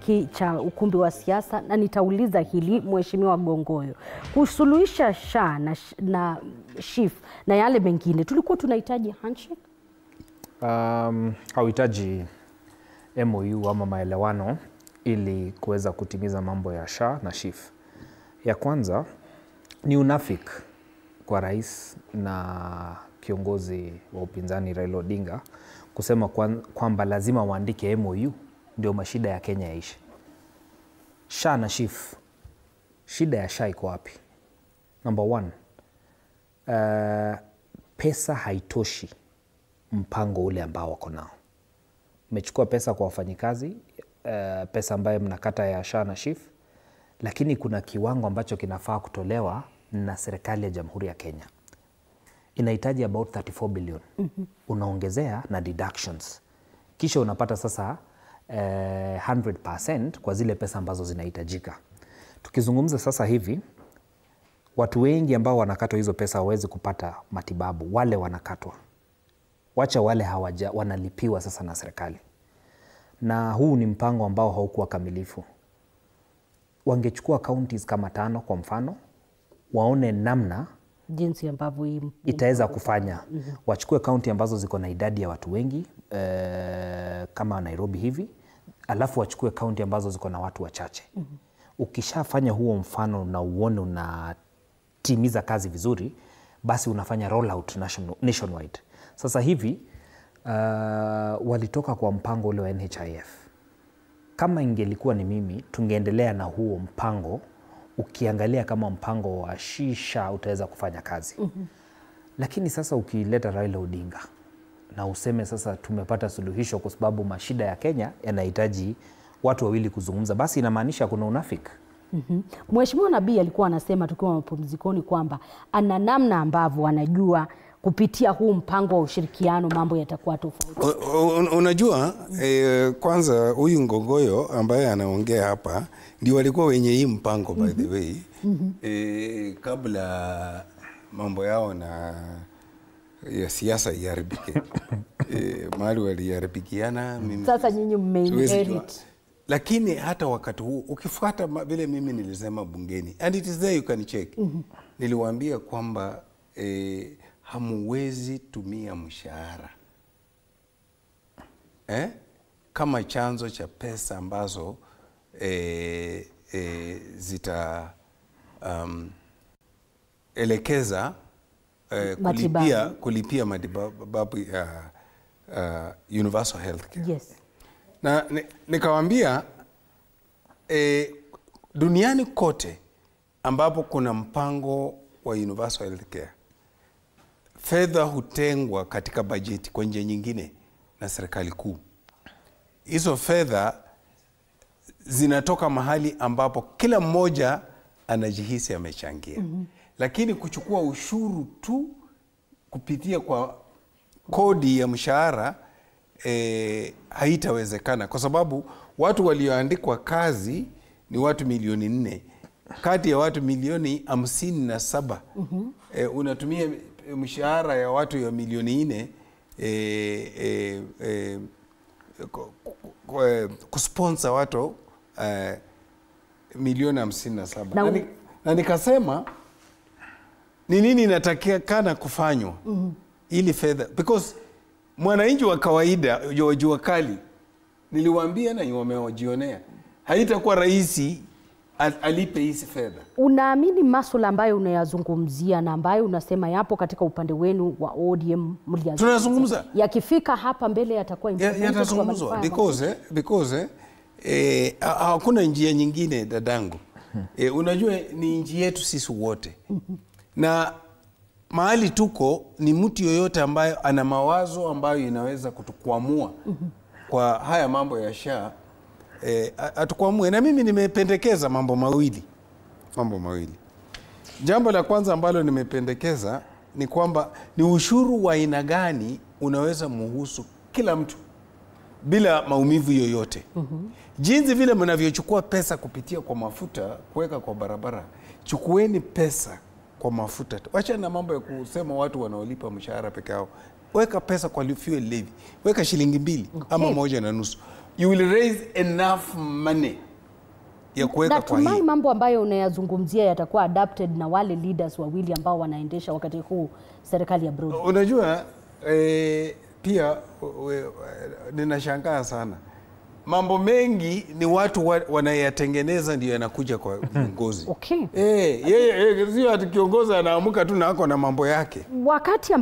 hiki cha ukumbi wa siasa, na nitauliza hili Mheshimiwa Gongoyo. Kusuluhisha SHA na SHIF na yale mengine, tulikuwa tunahitaji handshake? Hauhitaji MOU ama maelewano ili kuweza kutimiza mambo ya SHA na SHIF. Ya kwanza ni unafiki kwa rais na kiongozi wa upinzani Raila Odinga kusema kwamba lazima waandike MOU ndio mashida ya Kenya yaishi. SHA na SHIF, shida ya SHA iko wapi? Number one, pesa haitoshi mpango ule ambao wako nao. Mmechukua pesa kwa wafanyikazi, pesa ambayo mnakata ya SHA na SHIF, lakini kuna kiwango ambacho kinafaa kutolewa na serikali ya Jamhuri ya Kenya. Inahitaji about 34 billion. Unaongezea na deductions. Kisha unapata sasa 100% kwa zile pesa ambazo zinahitajika. Tukizungumza sasa hivi, watu wengi ambao wanakatwa hizo pesa hawezi kupata matibabu, wale wanakatwa. Wacha wale wanalipiwa sasa na serikali. Na huu ni mpango ambao haukuwa kamilifu. Wangechukua counties kama 5 kwa mfano, waone namna jinsi ambavyo itaweza kufanya. Wachukue county ambazo ziko na idadi ya watu wengi kama Nairobi hivi, alafu wachukue county ambazo ziko na watu wachache. Ukishafanya huo mfano na uone unatimiza kazi vizuri, basi unafanya roll out nationwide. Sasa hivi walitoka kwa mpango ule wa NHIF. Kama ingelikuwa ni mimi, tungeendelea na huo mpango. Ukiangalia kama mpango wa SHA utaweza kufanya kazi. Lakini sasa ukileta Raila Odinga na useme sasa tumepata suluhisho kwa sababu mashida ya Kenya yanahitaji watu wawili kuzungumza, basi inamaanisha kuna unafiki. Mheshimiwa Nabii alikuwa anasema tukiwa mapumzikoni kwamba ana namna ambavyo anajua kupitia huu mpango wa ushirikiano mambo yatakuwa tofauti. Unajua kwanza huyu Ngogoyo ambaye anaongea hapa ndio walikuwa wenye hii mpango by the way. Kabla mambo yao na ya siasa iharibike. Mahali waliharibikiana, sasa nyinyi mmeinherit. Lakini hata wakati huu ukifuata vile mimi nilisema bungeni, and it is there you can check. Niliwaambia kwamba hamuwezi tumia mshahara kama chanzo cha pesa ambazo zita elekeza kulipia matibabu ya universal health care. Yes. Na nikawaambia duniani kote ambapo kuna mpango wa universal health care, fedha hutengwa katika bajeti kwa njia nyingine na serikali kuu. Hizo fedha zinatoka mahali ambapo kila mmoja anajihisi amechangia. Lakini kuchukua ushuru tu kupitia kwa kodi ya mshahara haitawezekana, kwa sababu watu walioandikwa kazi ni watu milioni 4. Kati ya watu milioni 57 unatumia mshahara ya watu ya milioni 4 kusponsor watu milioni 57. Na nikasema ni nini inatakikana kufanywa ili fedha, because mwananchi wa kawaida jua kali, niliwaambia na wamewajionea, haitakuwa rahisi alipe hizi fedha. Unaamini masuala ambayo unayazungumzia na ambayo unasema yapo katika upande wenu wa ODM tunazungumza, yakifika hapa mbele yatakuwa yatazungumzwa because hakuna njia nyingine dadangu. Unajua ni nchi yetu sisi wote. Na mahali tuko ni mtu yoyote ambayo ana mawazo ambayo inaweza kutukwamua kwa haya mambo ya SHA, atukwamue. Na mimi nimependekeza mambo mawili. Jambo la kwanza ambalo nimependekeza ni kwamba ni ushuru wa aina gani unaweza muhusu kila mtu bila maumivu yoyote. Jinsi vile mnavyochukua pesa kupitia kwa mafuta kuweka kwa barabara, chukueni pesa kwa mafuta. Wacha na mambo ya kusema watu wanaolipa mshahara peke yao. Weka pesa kwa fuel levy. Weka shilingi 2 ama 1.5. you will raise enough money ya kuweka kwa Natumai hii. mambo ambayo unayazungumzia yatakuwa adapted na wale leaders wawili ambao wanaendesha wakati huu serikali ya Brody. Unajua pia ninashangaa sana. Mambo mengi ni watu wanayatengeneza ndio yanakuja kwa viongozi. Okay. Yeye sio ati kiongozi anaamka tu na ako na mambo yake. Wakati